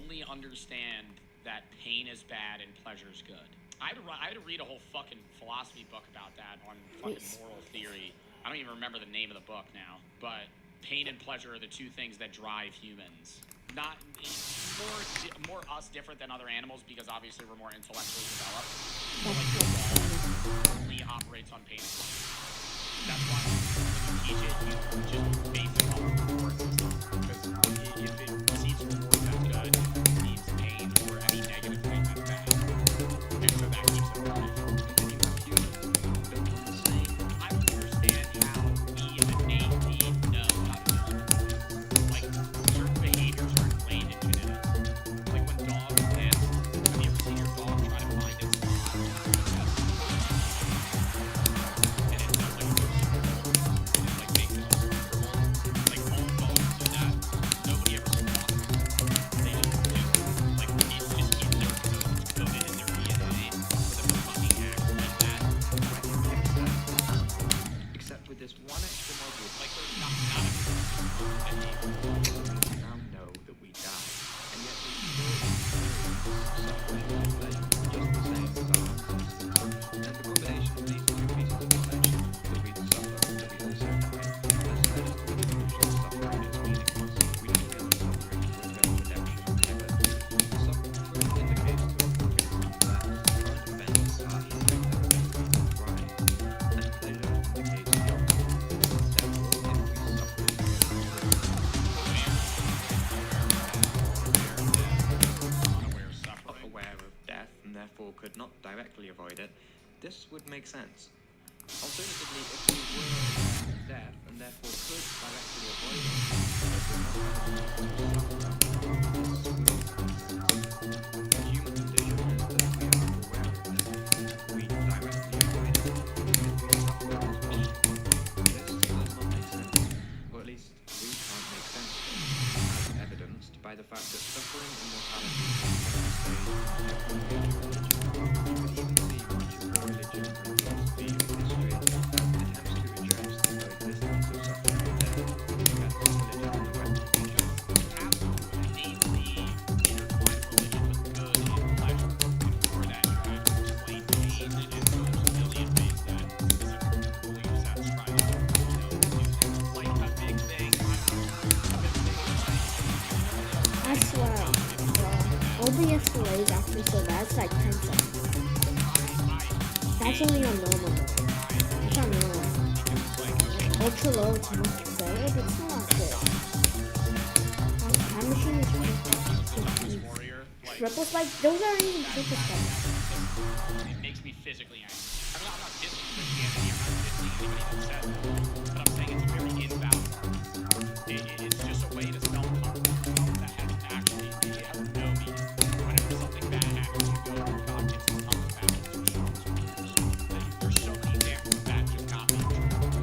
only understand that pain is bad and pleasure is good. I had to read a whole fucking philosophy book about that on fucking moral theory. I don't even remember the name of the book now, but pain and pleasure are the two things that drive humans. Not more us different than other animals because obviously we're more intellectually developed. But like the dog only operates on pain and pleasure. That's why when you teach it, you just base it off of the reward system. Because if it receives reward that's good, it receives pain or any negative thing that's bad. And so that keeps it alive. I don't understand how we as innately know how to do it. Like certain behaviors are ingrained in genetics. Like when dogs nest, have you ever seen your dog try to find its spot? And it does like a super bowl, and it like makes it uncomfortable. Like all dogs do that. Nobody ever stops. They just do. Like it's just in their code. It's coded in their DNA for them to fucking act like that. Except with this one extra module, Like there's not a we now know that we die, and yet we still suffering and pleasure just the same as our ancestors. And the combination of these two pieces of information, that we suffer, that we also die, has led us to the conclusion that suffering is meaningless. We don't feel suffering to attain redemption in heaven. Suffering indicates to us that current events are inevitable and right, and pleasure indicates the opposite. Therefore, if we suffer aware of death and therefore could not directly avoid it, this would make sense. Alternatively, if we were aware of death and therefore could directly avoid it, but did not have to the human condition is that we are aware of death. We directly avoid it. If we suffer as well, this does not make sense. Or at least we can't make sense of it, as evidenced by the fact that suffering and mortality can stay every major religion. You could even see much of the religion and philosophy of history as attempts to address the coexistence of suffering and death, as religion and the Western culture. absolutely innately intertwined religion with good and pleasure. And for that, you have to explain pain in those million ways that isn't fully satisfying. Like a big thing. A big thing is like, I swear, OBS delay is actually so bad. It's like 10 seconds. That's only on normal mode. That's on normal. Ultra low, it's much better, but it's not good. Time machine is warrior, like, triple spike. Those aren't even triple spikes. it makes me physically angry. I mean, I'm not dissing Christianity, I'm not dissing anybody that says that, but I'm saying it's a very invalid argument. It's just a way to self-comfort that has actually, it has no meaning. Whenever something bad happens, you go, God gets the humble back to the strong soldiers. There's so many examples of that just not being true.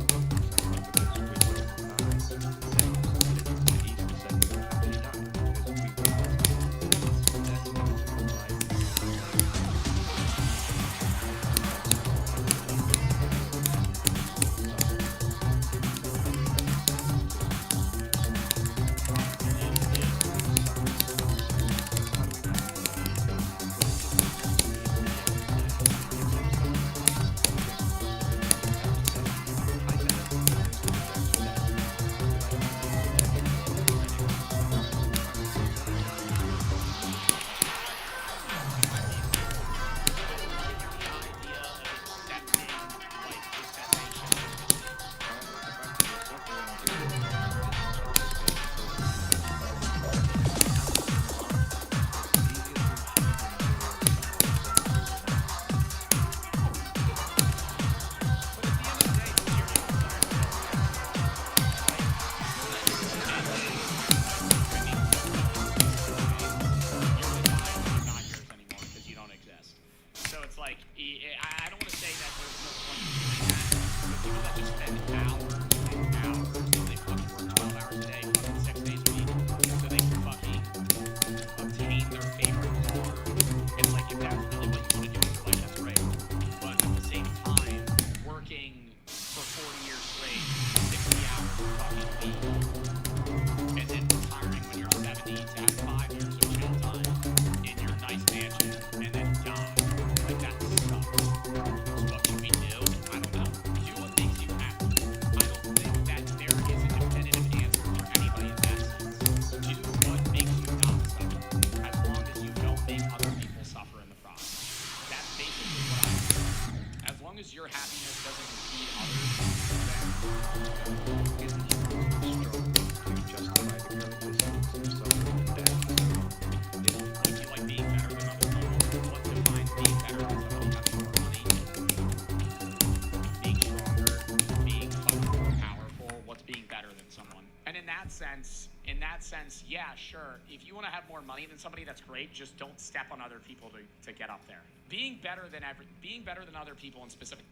sense, yeah, sure. If you want to have more money than somebody, that's great. Just don't step on other people to get up there. Being better than other people in specific.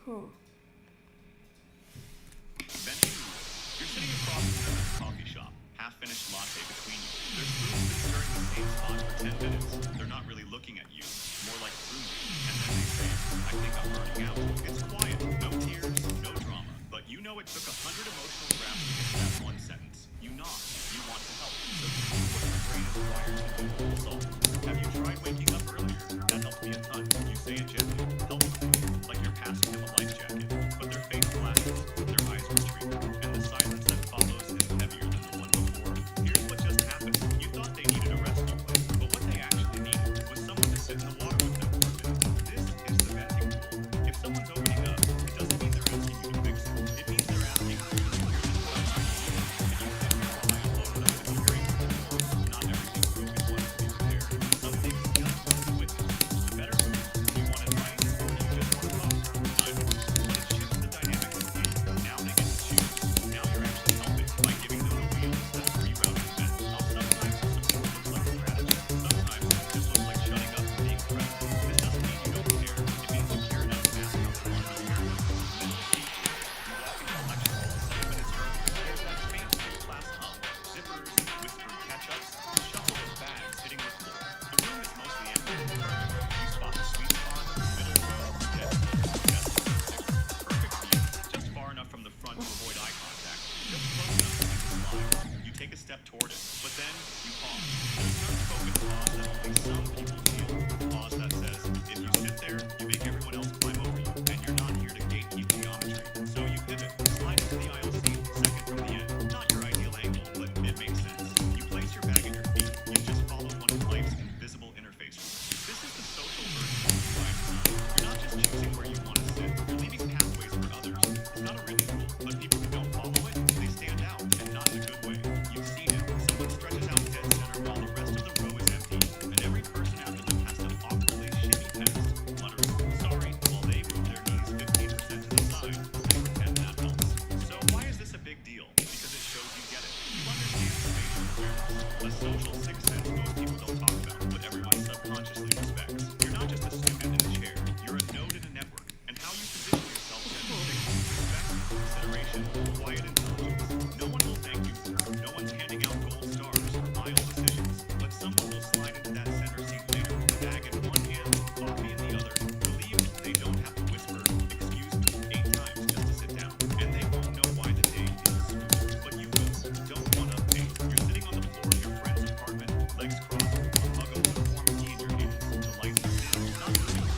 Huh. Then you're sitting across from them at a coffee shop, half-finished latte between you. Their spoon's been stirring the same spot for 10 minutes. They're not really looking at you, more like through you. And then they say, I think I'm burning out. It's quiet, no tears, no drama. But you know it took 100 emotional grabs to get to that one sentence. You nod. You want to help. So you do what your brain is wired to do. Solve. Have you tried waking up earlier? That helped me a ton. You say it gently. Help me. Like you're passing them a life jacket. But their face flashes. Their eyes retreat. And the silence that follows is heavier than the one before. Here's what just happened. You thought they needed a rescue plan. But what they actually needed was someone to sit in the water with them for a minute. This is the venting pool. If someone's opening up, it doesn't mean they're asking you to fix it. It means they're asking you to hear this question. And you sit here while I load up with hearing. Not everything broken wants to be repaired. Some things just want to be witnessed. The better move. Do you want advice or do you just want to talk? Neither. But it shifts the dynamic completely. Now they get to choose. Now you're actually helping by giving them the wheel instead of rerouting the net. Now sometimes support looks like strategy. Sometimes it just looks like shutting up and being present. This doesn't mean you don't care. It means you care enough to ask how they want to be cared. Then you teach. You walk into a lecture hall 7 minutes early. There's that faint class hum. Zippers, whispered catch-ups, shuffle of bags hitting the floor. The room is mostly empty. You spot the sweet spot, middle row, dead just perfect view. Just far enough from the front to avoid eye contact. Just close enough to see the slide. You take a step toward it, but then you pause. There's an unspoken pause that only some people feel. A pause that says, if you sit there, you make everyone else climb over you, and you're not here to gatekeep geometry. So you pivot, slide into the aisle seat, second from the end. Not your ideal angle, but it makes sense. You place your bag at your feet. You just follow one of life's invisible interface rules. This is the social version of UI design. You're not just choosing where you want to sit. You're leaving pathways for others. It's not a written rule, but people who don't follow it, they stand out, and not in a good way. You've seen it. Someone stretches out dead center while the rest of the row is empty, and every person after them has to awkwardly shimmy past, muttering, sorry, while they move their knees 15% to the side and pretend that helps. So why is this a big deal? Because it shows you get it. You understand spatial awareness, a social sixth sense most people don't talk about, but everyone subconsciously respects. You're not just a student in a chair, you're a node in a network, and how you position yourself sends signals. Respect, consideration, quiet intelligence. No one will thank you for it. No one's handing out gold stars for mile decisions, but someone will slide into that center seat later, bag in one hand, coffee in the other, relieved they don't have to whisper, excuse me, 8 times just to sit down. And they won't know why the day feels smooth, but you will. Don't one up date. You're sitting on the floor of your friend's apartment, legs crossed, a mug of warm tea in your hands. The lights are dim, not moving.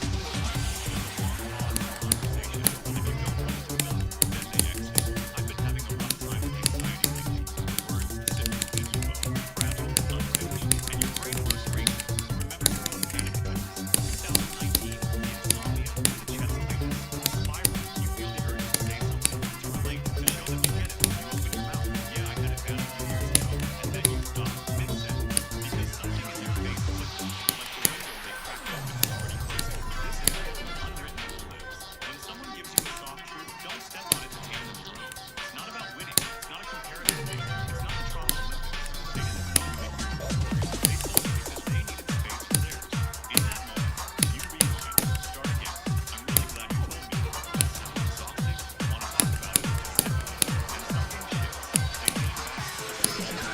There's a long pause in the conversation. If you don't want to film, then they exit. I've been having a rough time with anxiety lately. The words sit in you both, fragile, unfinished, and your brain works racing. Remember your own panic attacks. 2019, the insomnia, the chest tightness, the spiral. You feel the urge to say something, to relate, to show them you get it. You open your mouth. Yeah, I had it bad a few years ago. And then you stop mid-sentence because something in your face flips like the window they cracked open is already closing. This is how unwritten rule lives. When someone gives you a soft truth, don't step on it to hand them your own. It's not about winning. It's not a comparison thing. It's not the trauma Olympics. They didn't tell you that you're superior. They told you because they needed space for theirs. In that moment, you rewind. Start again. I'm really glad you told me. That sounds exhausting. Want to talk about it? And something shifts. They lean back.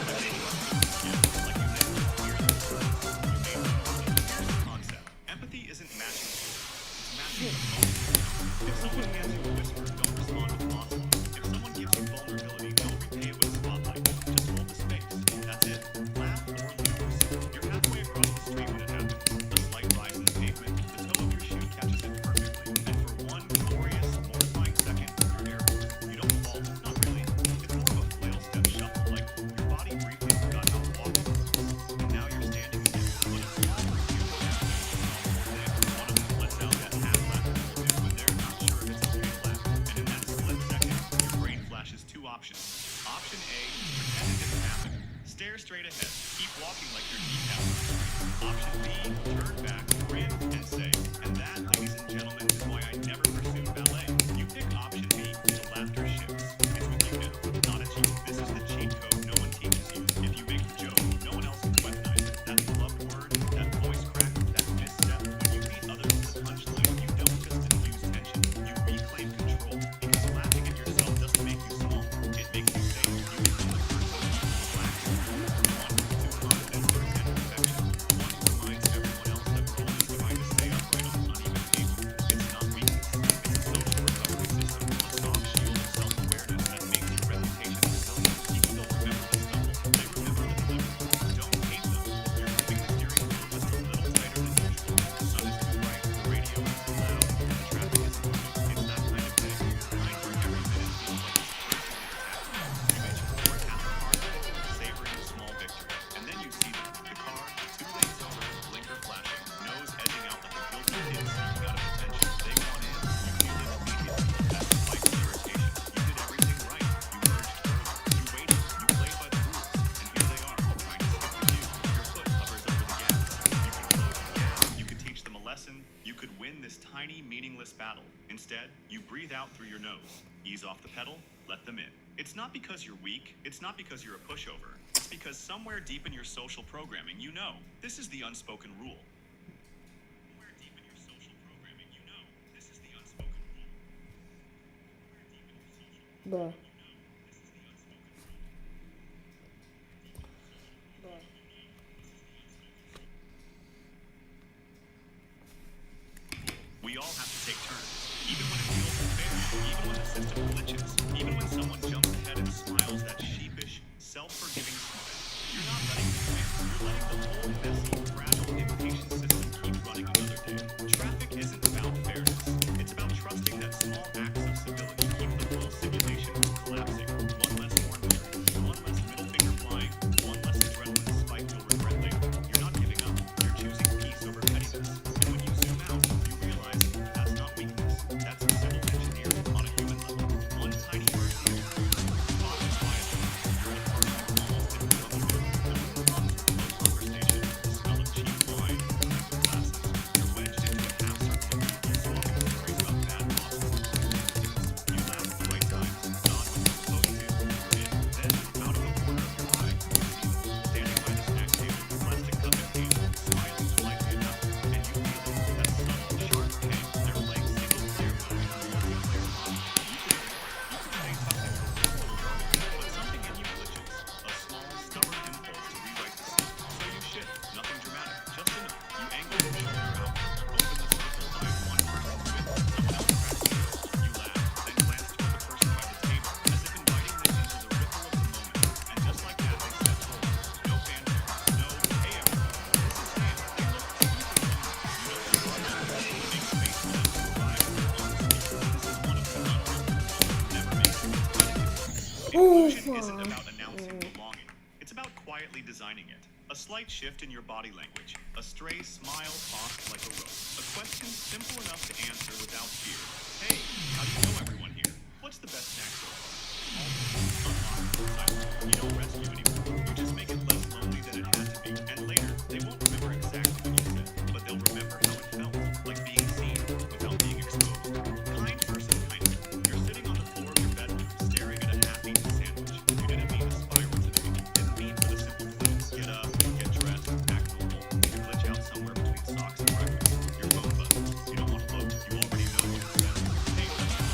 But they trust you. Yeah, like you never hear them. You made them. Here's the concept. Empathy isn't matching skills. It's matching emotion. If someone hands you a whisper, don't respond with monologue. If someone gives you vulnerability, don't repay it with spotlight. Just hold the space. That's it. Laugh or lose. You're halfway across the street when it happens. A slight rise in the pavement, the toe of your shoe catches it perfectly. And for one glorious, mortifying second, you're airborne. You don't fall. Not really. It's more of a flail step shuffle, like your body briefly forgot how to walk. And now you're standing again. But a small group of you one of them lets out that half laugh a little bit when they're not sure if it's okay to laugh. And in that split second, your brain flashes 2 options. Option A, pretend it didn't happen. Stare straight ahead. Keep walking like you're decapped on a street. Option B, turn back, grin, and say, and that, ladies and gentlemen, is why I never pursued ballet. You pick option B, the laughter shifts. It's with you now, not at you. This is the cheat battle. Instead, you breathe out through your nose, ease off the pedal, let them in. It's not because you're weak, it's not because you're a pushover. It's because somewhere deep in your social programming, you know. This is the unspoken rule. Somewhere deep in your social programming, you know. This is the unspoken rule. Bruh. We all have to take turns, even when it feels unfair, even when the system glitches, even when someone jumps ahead and smiles that sheepish, self-forgiving smile. You're not letting them win. You're letting the whole messy, fragile, impatient system keep running another day. Traffic isn't about fairness. It's about trusting that small acts of civility keep the whole simulation from collapsing. One less horn blaring, one less middle finger flying, one less adrenaline spike you'll regret later. You're not giving up. You're choosing peace over pettiness. And when you zoom out, you realize that's not weakness. That's civil engineering on a human level. One tiny mercy of thought is quiet. You're at a party almost didn't feel the mood. The room hums with close conversation. The smell of cheap wine, expensive glasses. You're wedged into a half circle of people swapping stories about bad bosses. You laugh at the right times, nod when you're supposed to, and then, out of the corner of your eye, you see them standing by the snack table, plastic cup in hand, smiling politely enough, and you feel that subtle, sharp pang. They're playing single player mode, multiplayer mode. You can say something to a little jargon, but something in you glitches. A small, stubborn impulse to rewrite the scene. So you shift, nothing dramatic, just enough. You angle your shoulder out, open the circle by one person's width, someone else cracks a joke. You laugh, then glance toward the person by the table, as if inviting them into the ripple of the moment. And just like that, they step forward. No fanfare, no, hey everyone, this is Sam. They look stupid. You know they're wrong. Make space for them to arrive on speaker. This is one of the unwritten never makes it competitive. Inclusion isn't about announcing belonging. It's about quietly designing it. A slight shift in your body language. A stray smile tossed like a rope. A question simple enough to answer without fear. Hey, how do you know everyone here? What's the best snack so far? Unlock the silence. You don't rescue anymore. You just make it less lonely than it had to be. And later, they won't remember exactly what you said, but they'll remember how it felt. Like being seen without being exposed. Kind versus kindness. You're sitting on the floor of your bedroom, staring at a half-eaten sandwich. You didn't mean to spiral today. Didn't mean for the simple flex. Get up, get dressed, act normal. You glitch out somewhere between socks and breakfast. Your phone buzzes. You don't want to look. You already know what it says. Hey, let's go.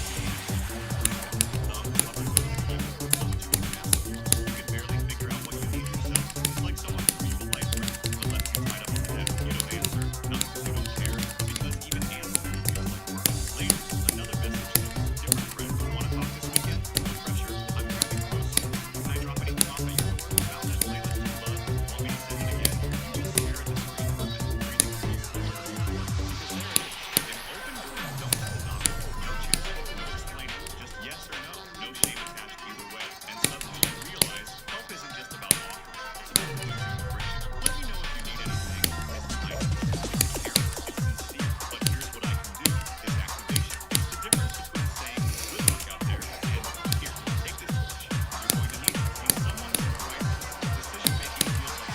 Thumb hovers over the keyboard, told you exactly. You can barely figure out what you need yourself. It's like someone threw you a life ring, but left you tied up in bed. You don't answer, not because you don't care, but because even answering feels like work. Later, another message comes. Different friend. Want to talk this weekend? No pressure. I'm grabbing groceries. Can I drop anything off at your door? Found that playlist you love. Want me to send it again? You just stare at the screen for a minute, breathing a little slower than before. Because there it is. An open door you don't have to knock. No choosing, no explaining. Just yes or no. No shame attached either way. And suddenly you realize help isn't just about offering. It's about easing the friction. Let me know if you need anything. It's kind. It's caring. It's sincere. But here's what I can do is activation. It's the difference between saying good luck out there and here, take this torch. You're going to need it when someone's in crisis. Decision making feels like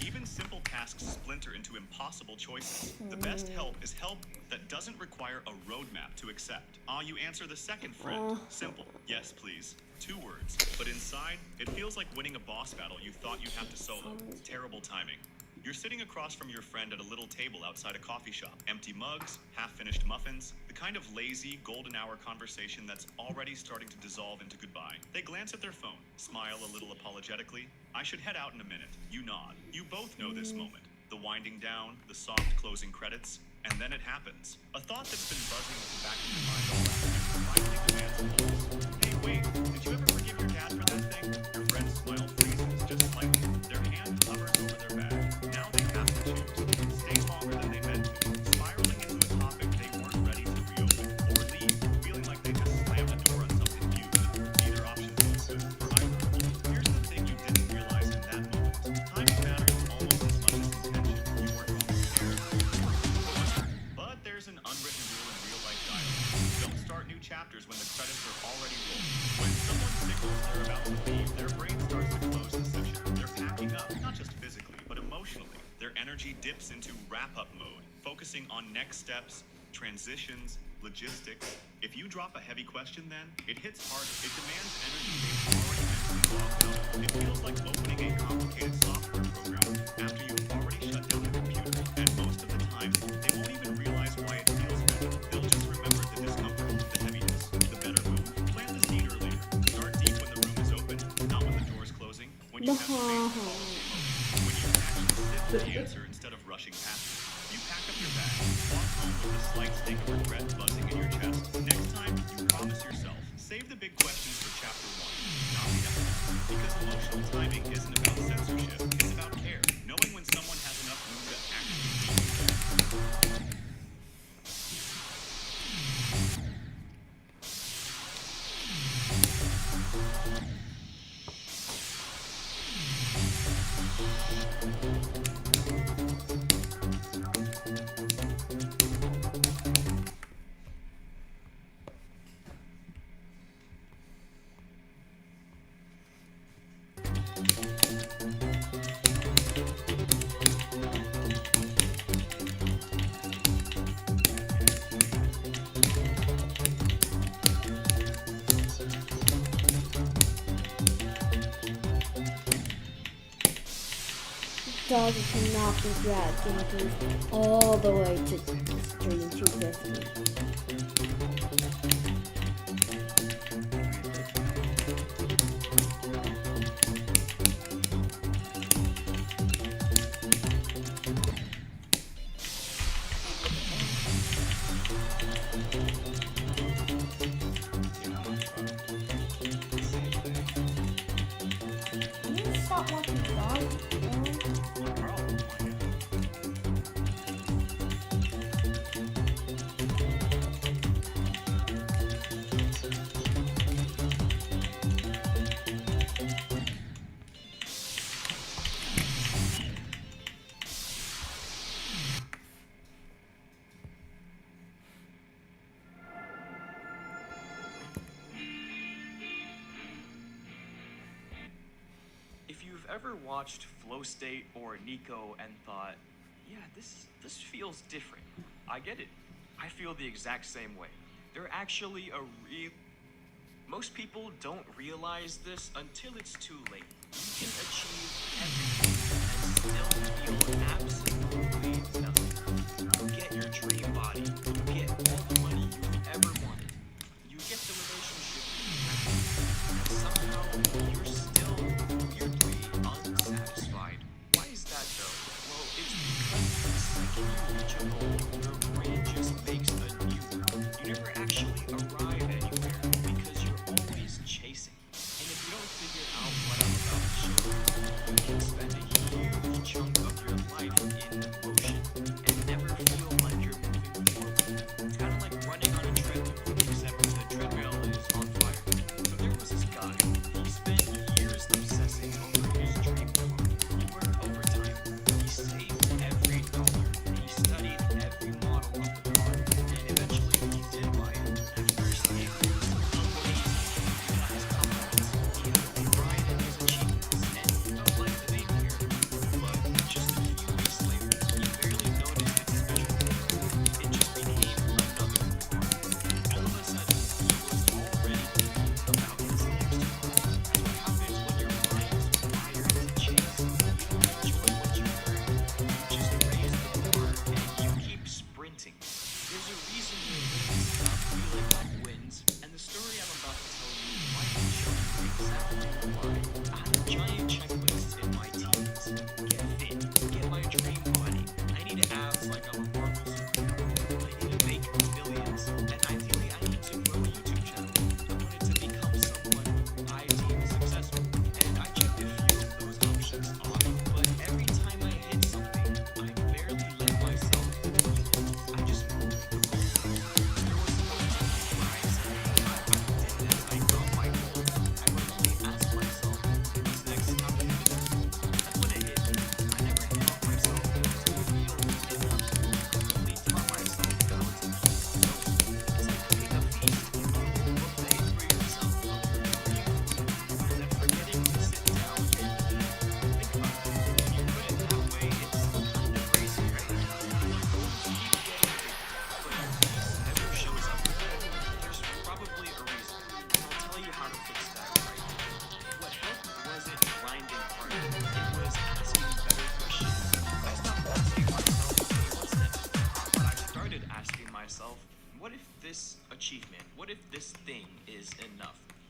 even simple tasks splinter into impossible choices. The best help is help that doesn't require a roadmap to accept. You answer the second friend. Simple. Yes, please. 2 words. But inside, it feels like winning a boss battle you thought you'd have to solo. Terrible timing. You're sitting across from your friend at a little table outside a coffee shop. Empty mugs, half-finished muffins, the kind of lazy, golden hour conversation that's already starting to dissolve into goodbye. They glance at their phone, smile a little apologetically. I should head out in a minute. You nod. You both know this moment. The winding down, the soft closing credits, and then it happens. A thought that's been buzzing at the back of your mind all afternoon finally demands a pause. Hey, wait, did you ever forgive your dad for that thing? Your friend's smile freezes just slightly. Their hand hovers over their back. Now they have to choose. Stay longer than they meant to, spiraling into a topic they weren't ready to reopen, or leave, feeling like they just slammed the door on something huge. Neither option feels good for either. Here's the thing you didn't realize in that moment. Timing matters almost as much as intention. You weren't wrong to care. But there's an unwritten rule in real-life dialogue. Don't start new chapters when the credits are already rolled. When someone signals they're about to leave, their brain starts to close the session. They're packing up, not just physically, but emotionally. Their energy dips into wrap-up mode, focusing focusing on next steps, transitions, logistics. If you drop a heavy question then, it hits harder. It demands energy they've already mentally logged out. It feels like opening a complicated software program after you've already shut down the computer. And most of the time, they won't even realize why it feels good. They'll just remember the discomfort, the heaviness, the better move. Plant the seed earlier. Start deep when the room is open, not when the door is closing. When you have space to follow the emotion. When you actually sit for the answer instead of rushing past it. You pack up your bag, walk home with a slight sting of regret buzzing in your chest. Next time, you promise yourself, save the big questions for chapter 1, not the episode. Because emotional timing isn't about censorship, it's about care. Knowing when someone has enough room to actually be there. Dog cannot be dragged into all the way to stream 250. Can you stop watching dogs? If you've ever watched Flow State or Nico and thought, yeah, this feels different. I get it. I feel the exact same way. They're actually most people don't realize this until it's too late. You can achieve everything and still feel absolutely nothing. You get your dream body. You get all the money you've ever wanted. You get the relationship you have. And somehow you're still weirdly unsatisfied. Why is that though? Well, it's because the second you reach a goal, your brain just makes a new one. You never actually arrive anywhere because you're always chasing. And if you don't figure out what I'm about to show you, you can spend a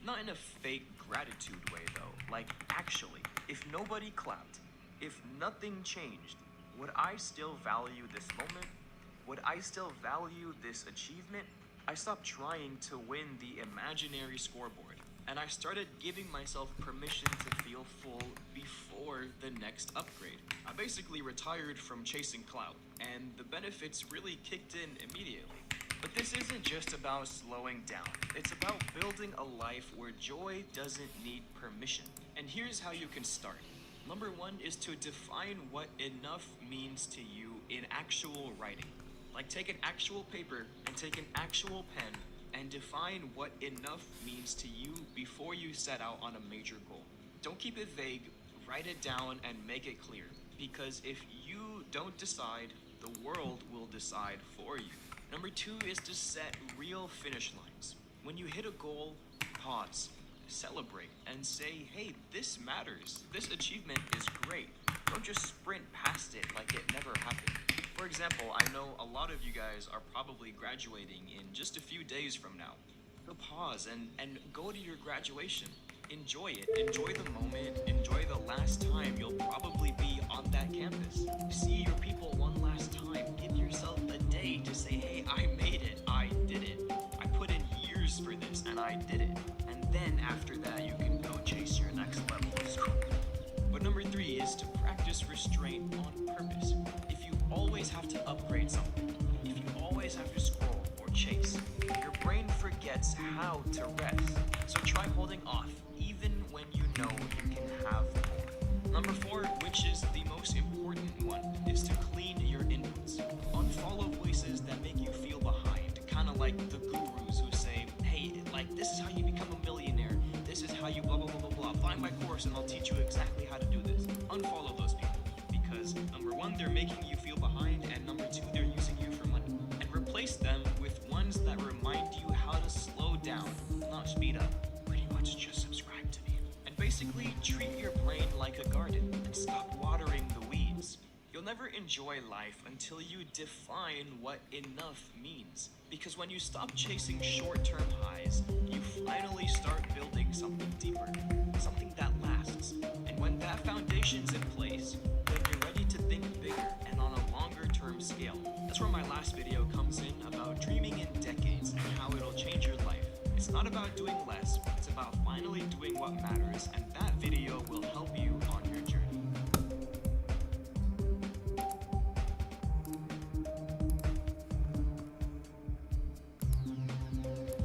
Not in a fake gratitude way though, like actually, if nobody clapped, if nothing changed, would I still value this moment? Would I still value this achievement? I stopped trying to win the imaginary scoreboard, and I started giving myself permission to feel full before the next upgrade. I basically retired from chasing clout, and the benefits really kicked in immediately. But this isn't just about slowing down. It's about building a life where joy doesn't need permission. And here's how you can start. Number one is to define what enough means to you in actual writing. Like take an actual paper and take an actual pen and define what enough means to you before you set out on a major goal. Don't keep it vague, write it down and make it clear. Because if you don't decide, the world will decide for you. Number two is to set real finish lines. When you hit a goal, pause, celebrate, and say, hey, this matters. This achievement is great. Don't just sprint past it like it never happened. For example, I know a lot of you guys are probably graduating in just a few days from now. So pause and go to your graduation. Enjoy it. Enjoy the moment. Enjoy the last time you'll probably be on that campus. See your people one last time. Give yourself a day to say, hey, I made it. I did it. I put in years for this and I did it. And then after that, you can go chase your next level of school. But number three is to practice restraint on purpose. If you always have to upgrade something, if you always have to scroll or chase, your brain forgets how to rest. So try holding off, even when you know you can have more. Number four, which is the most important one, is to clean your inputs. Unfollow voices that make you feel behind, kind of like the gurus who say, hey, like this is how you become a millionaire, this is how you blah blah blah blah blah, find my course and I'll teach you exactly how to do this. Unfollow those people, because number one, they're making you feel behind, and number two, they're using you for money. And replace them with ones that remind you how to slow down, not speed up. Pretty much just subscribe to me. And basically treat your brain like a garden and stop watering the weeds. You'll never enjoy life until you define what enough means. Because when you stop chasing short-term highs, you finally start building something deeper, something that lasts. And when that foundation's in place, then you're ready to think bigger and on a longer-term scale. That's where my last video comes in about dreaming in decades and how it'll change your life. It's not about doing less, it's about finally doing what matters, and that video will help you on your journey.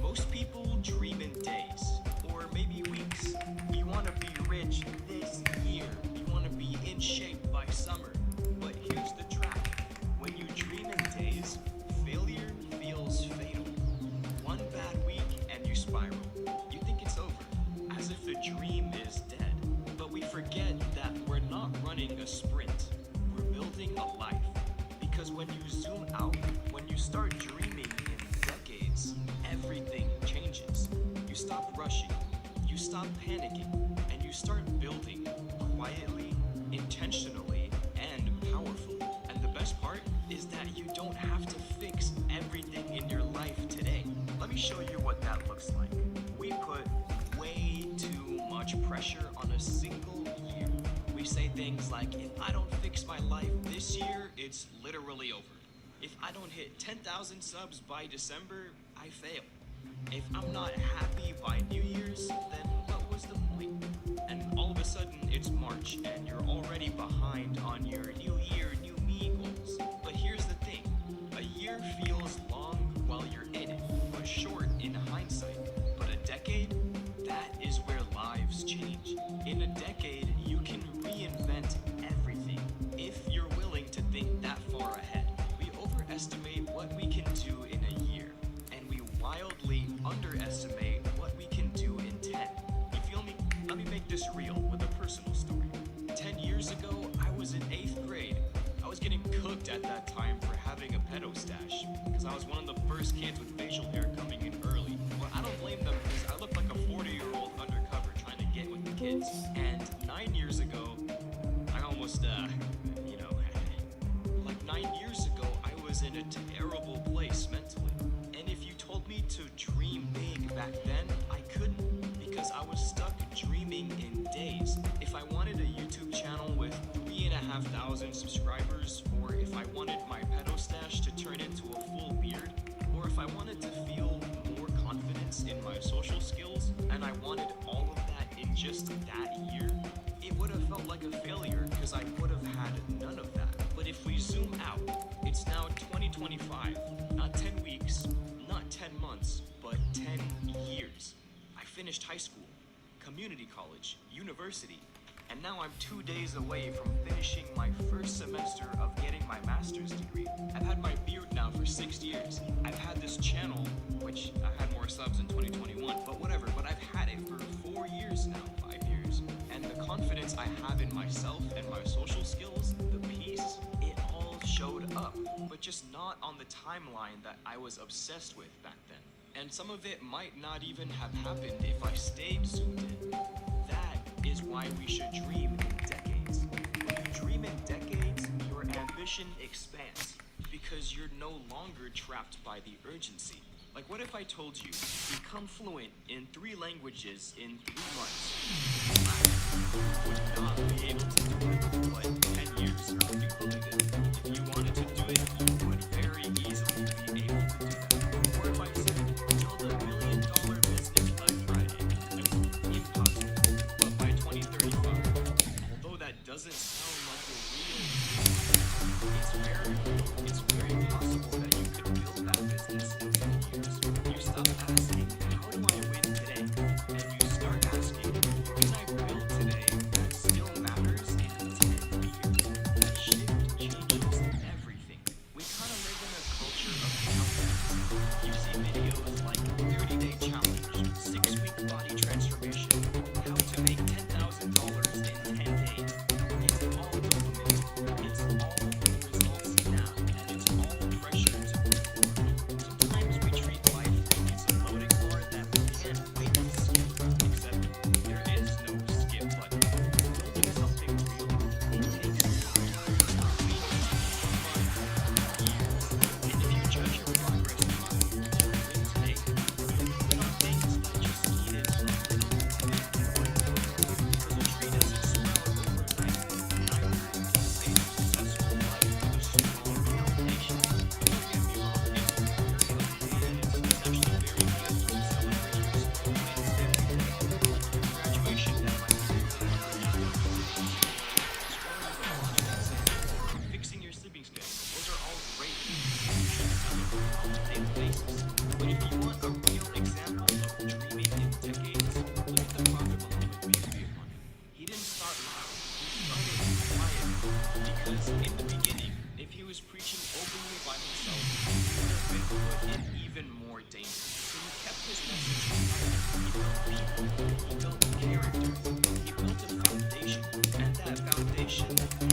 Most people dream in days, or maybe weeks. You want to be rich this year. You want to be in shape by summer. But here's the trap. When you dream in days, failure feels fatal. One bad week and you spiral. You think it's over, as if the dream is dead. But we forget that we're not running a sprint. We're building a life. Because when you zoom out, when you start dreaming in decades, everything changes. You stop rushing, you stop panicking, and you start building quietly, intentionally, and powerfully. And the best part is that you don't have to fix everything in your life today. Let me show you what that looks like. We put way too much pressure on a single year. We say things like, if I don't fix my life this year, it's literally over. If I don't hit 10,000 subs by December, I fail. If I'm not happy by New Year's, then what was the point? And all of a sudden, it's March, and you're already behind on your New Year, New Me goals. But here's the thing. A year feels long while you're in it, but short in hindsight. But a decade, that is where lives change. In a decade, you can reinvent everything if you're willing to think that far ahead. We overestimate what we can do in a year, and we wildly underestimate what we can do in 10. You feel me? Let me make this real with a personal story. 10 years ago, I was in 8th grade. I was getting cooked at that time for having a pedo stash, because I was one of the first kids with facial hair coming in early. Well, I don't blame them, because I looked like a 40-year-old undercover trying to get with the kids. And 9 years ago, I almost, like 9 years ago, I was in a terrible place mentally. And if you told me to dream big back then, I couldn't, because dreaming in days. If I wanted a YouTube channel with 3,500 subscribers, or if I wanted my pedo stash to turn into a full beard, or if I wanted to feel more confidence in my social skills, and I wanted all of that in just that year, it would have felt like a failure because I would have had none of that. But if we zoom out, it's now 2025, not 10 weeks, not 10 months, but 10 years. I finished high school, community college, university, and now I'm 2 days away from finishing my first semester of getting my master's degree. I've had my beard now for 6 years. I've had this channel, which I had more subs in 2021, but whatever, but I've had it for 4 years now, 5 years. And the confidence I have in myself and my social skills, the peace, it all showed up, but just not on the timeline that I was obsessed with back then. And some of it might not even have happened if I stayed zoomed in. That is why we should dream in decades. When you dream in decades, your ambition expands because you're no longer trapped by the urgency. Like, what if I told you, become fluent in 3 languages in 3 months? I would not be able to do it, but 10 years, you believe it. If you wanted to do it, you would very easily be able to do that. Or if I said, build $1 million business by Friday, that's impossible. But by 2035, although that doesn't sound like a real dream, it's very possible that you could build that business in 10 years. You stop asking, how do I win today? And you start asking, can I build today that still matters in 10 years? That shift changes everything. We kind of live in a culture of countdowns. You see videos like 30-day challenge, 6-week body transformation, how to make $10,000 in 10 days. It's all dopamine. It's all results now, and it's all pressure to move forward. Sometimes we treat life like it's a loading bar that we can't wait to skip, except there is no skip button. Building something real, it takes time. Years. And if you judge your progress by what you win today, you put on things that just needed a little today. Because a tree doesn't sprout overnight. Neither does a successful life with a strong foundation. Don't get me wrong, it's very healthy and it's actually very good to celebrate your small wins every day. Like your graduation that might be fixing your sleeping schedule. Those are all great things you should celebrate on a daily basis. But if you want a real example of dreaming in decades, look at the Prophet Muhammad, peace be upon him. He didn't start loud. He started quiet. Because in the beginning, if he was preaching openly by himself, he would have been put in even more danger. So he kept his message quiet. He built people. He built character. He built a foundation. And that foundation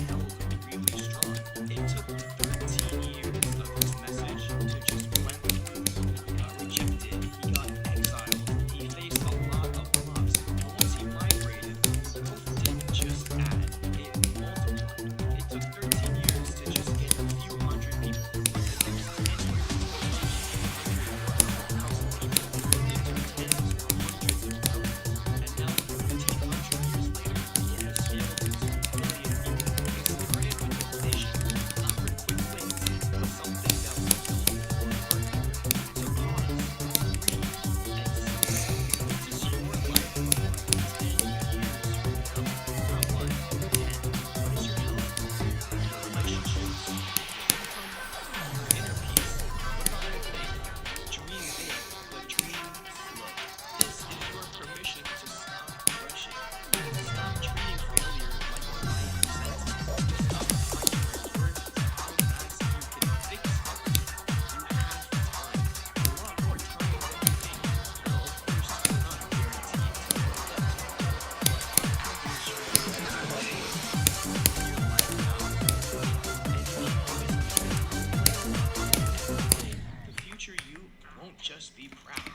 held really strong. It took 13 years of his message to just plant the roots. He got rejected. He got exiled. He faced a lot of loss. But once he migrated, growth didn't just add, it multiplied. It took 13 years to just get a few hundred people. But the next 10 years, 1,000 people turned into tens or hundreds of thousands. And now, 1,500 years later, it has scaled to 2 billion people. It started with a vision, not for quick wins, but something that will build more forever. So pause, breathe, and see. This is your life. 10 years from now. Not 1, 10. What is your health? Your relationships? Your income? Your inner peace? What about your faith? Dream big, but dream slow. This is your permission to stop rushing. Stop treating failure like a life sentence. Stop trying to revert to how fast you can fix something. You have time. A lot more time than you think. Now, of course, you're not guaranteed to get that tomorrow, but I'll be sure to your life now. And you know the future you won't just be proud,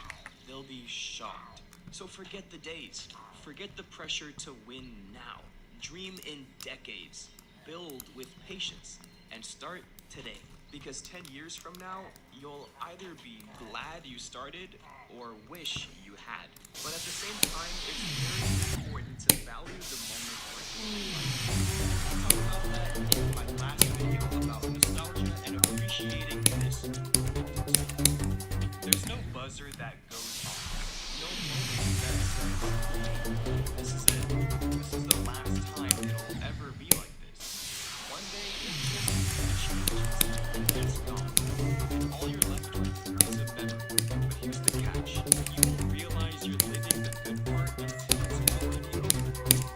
they'll be shocked. So forget the days, forget the pressure to win now. Dream in decades, build with patience, and start today. Because 10 years from now, you'll either be glad you started or wish you had. But at the same time, it's very important to value the moment we're in life. I talked about that in my last video about nostalgia and appreciating this. There's no buzzer that goes off. No moment that says, "Hey, this is it. This is the last time it'll ever be like this." One day it just changes and it's gone. And all you're left with is a memory. But here's the catch. You won't realize you're living the good part until it's already over.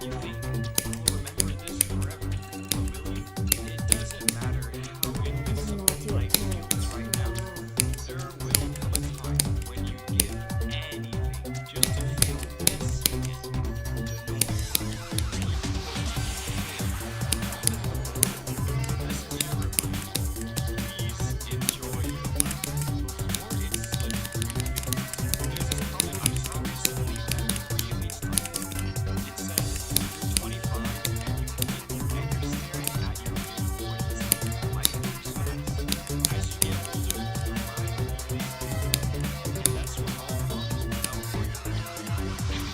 You think, "I'll remember this forever." But will you? It doesn't matter how invincible life feels right now. There will come a time when you give anything just to feel this again. To know this is your reminder. Please enjoy your life before it slips through your fingers. There's this comment I saw recently that really struck me. It says, "You're 25 and you're staring at your mid-40s. Life moves fast. As you get older, your mind always moves. And that's what all comes without warning."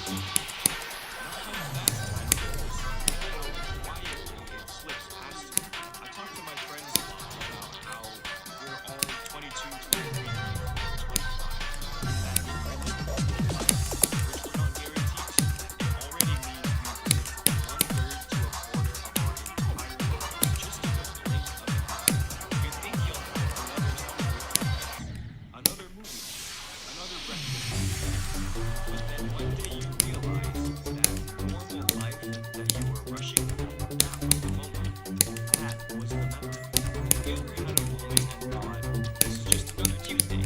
Not how fast time goes, but how quietly it slips past you. I talk to my friends a lot about how we're all 22, 23, 25. That if we live a full life, which we're not guaranteed to, it already means we've lived 1/3 to a quarter of our entire life just in the blink of an eye. You think you'll have another summer with your friends, another movie night, another breakfast meeting. But then one day you realize that normal life that you were rushing through, that was the moment. That was the memory. Have you ever had a moment and thought, "This is just another Tuesday"?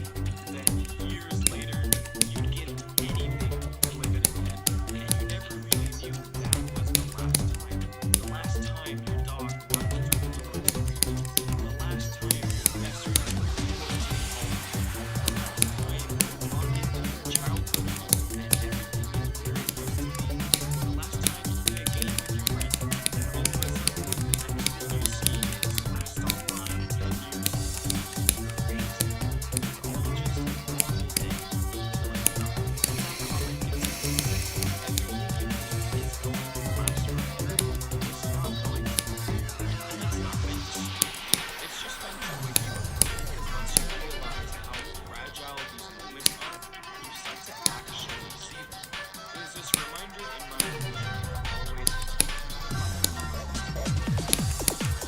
Then years later, you'd give anything to live it again. And you never really knew that was the last time. The last time your dog walked through the door for you. The last time your best friend was able to stay home. The last time you walked into your childhood home and everything is where it used to be. The last time you play a game with your friends and all of a sudden everything you see is last online and you crazy. It's all just a normal day until it's not. That's how life is. Everything you think is going to last forever is not going to. And it's not meant to. It's just meant to wake you up. Because once you realize how fragile these moments are, you start to actually see them. There's this reminder in my religion always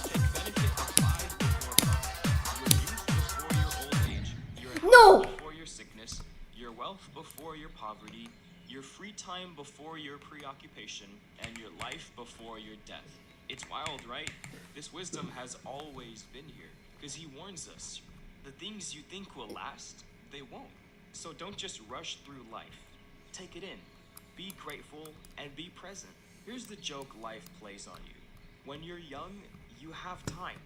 take benefit of 5 before 5. Your youth before your old age. Your health No! before your sickness. Your wealth before your poverty. Your free time before your preoccupation. And your life before your death. It's wild, right? This wisdom has always been here. Because he warns us. The things you think will last, they won't. So don't just rush through life. Take it in. Be grateful and be present. Here's the joke life plays on you. When you're young, you have time,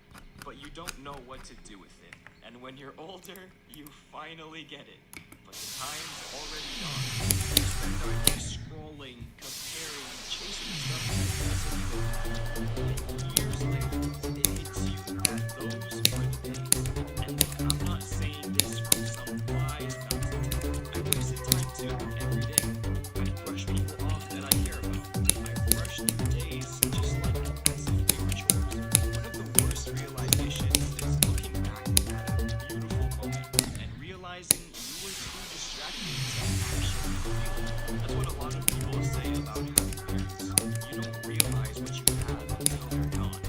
but you don't know what to do with it. And when you're older, you finally get it. But the time's already gone. We spend our days scrolling, comparing, chasing stuff that doesn't even matter. And years later, it hits you that those were the days. And look, I'm not saying this from some wise mountain. I wasted time too, every day. I brush people off that I care about. I brush through days just like as if they were chores. One of the worst realizations is looking back at a beautiful moment and realizing you were too distracted to actually feel it. That's what a lot of people say about having parents. You don't realize what you have until they're gone.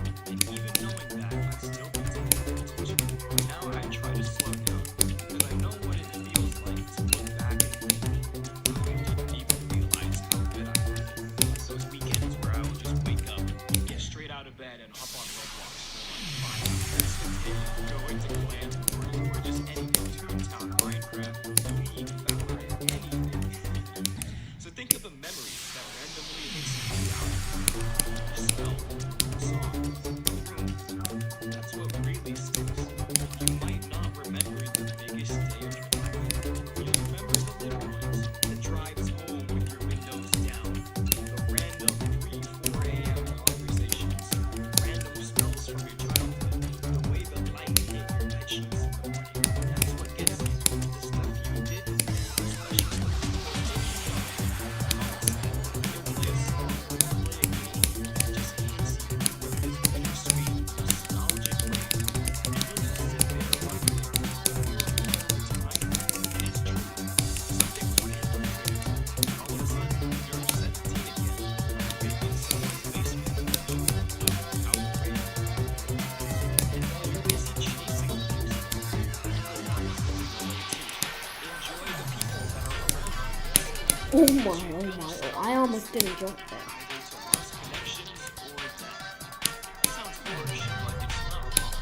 Oh my, oh, I almost didn't jump there. either to lost connections or death. It sounds harsh, but it's not wrong.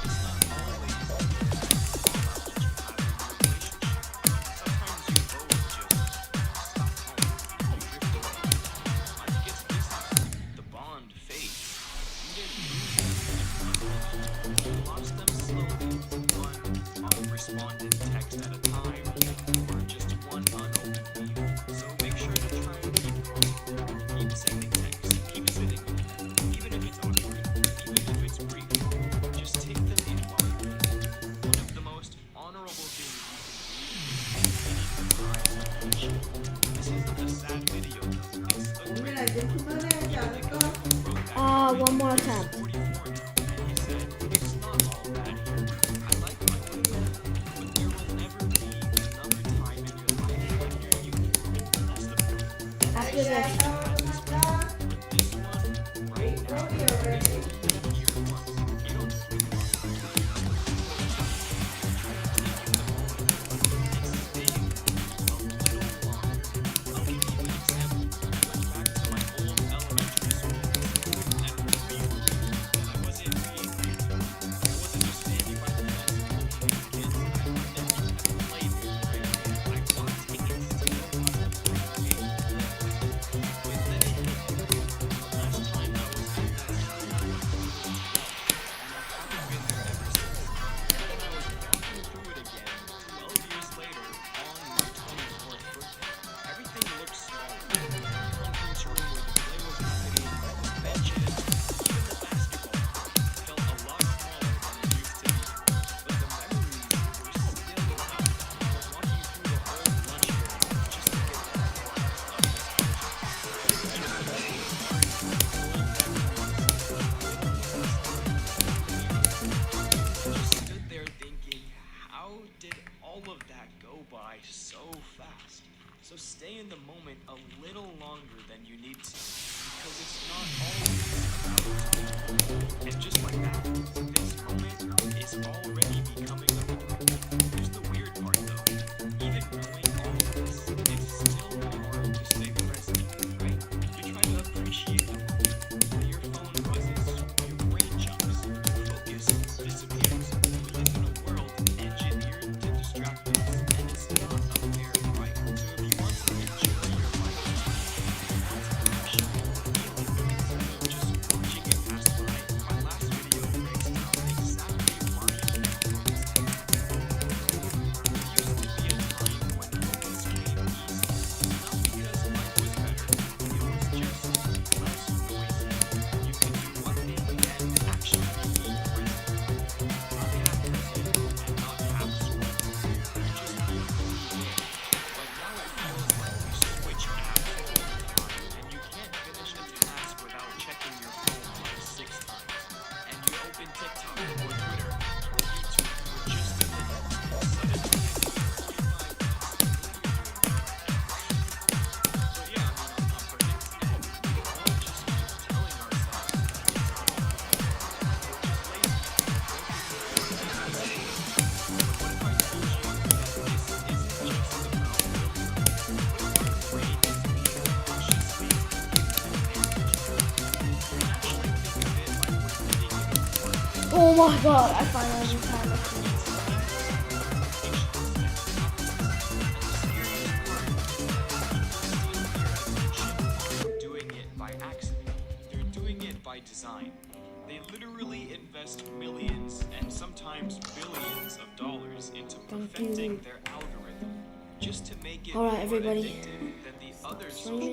It's not always about what you have in your relationship. Sometimes you both just stop home. You drift away. Life gets busy. The bond fades. You didn't lose them in 1 minute. You lost them slowly, one unresponded text at a time, or just one unopened email. So make sure to try and keep going. Keep sending texts. Keep sitting with them. Even if it's awkward, even if it's brief. Just take them in while you're in it. One of the most honorable things you can do is meeting the prize of friendship. This isn't a sad video though. It's a great one. Even the guy who wrote that One more attempt. 44 now, and he said, "It's not all bad here. I like my life, but there will never be another time in your life when you're youthful." That's the point. After this. But this one, right now, is the year one. You don't sleep on it. Try to take in the moment and stay a little longer. I'll give you an example. I went back to my old elementary school, and for 3 weeks, and I wasn't being weird. I wasn't just standing by the fence looking at kids that I met at the play there, right? I bought tickets to go on the play game. But then it hit. The last time I was at that school, I was 12, and I haven't been there ever since. And I was walking through it again 12 years later on my 24th birthday. Everything looked smaller. The conference room where the play was happening, the benches, even the basketball court felt a lot smaller than it used to be. But the memories were still loud. I was walking through the old lunch area just to get that blast of nostalgia. Just stood there thinking, how did all of that go by so fast? So stay in the moment a little longer than you need to, because it's not always about. And just like that, this moment is already becoming a memory. Here's the weird part though. Even knowing all of this, it's still hard to stay present, right? You try to appreciate the moment, but your phone buzzes, your brain jumps, your focus disappears. We live in a world engineered to distract us, and it's not a fair fight. So if you want to enjoy your life, you want to actually feel it instead of just watching it pass by. My last video breaks down exactly why you can't focus on it. There used to be a time when focus came easy. Not because life was better, it was just less noisy. You could do one thing and actually be present. Not half present and not half sworn. You just be fully there. But now it feels like we switch apps all the time, and you can't finish a task without checking your phone like 6 times. And you open TikTok or Twitter or YouTube for just a minute, and suddenly it's 45 minutes So yeah, I mean, I'm not perfect, and we all just keep telling ourselves that it's not all bad. We're just lazy. But what if I told you that this isn't just about willpower? What if our brain is being consciously taken advantage of? You can actually think of it like we're living in a world. Oh my god, I finally found it. Doing it by accident. They're doing it by design. They literally invest millions and sometimes billions of dollars into perfecting their algorithm just to make it Alright, more everybody. addictive than the other So social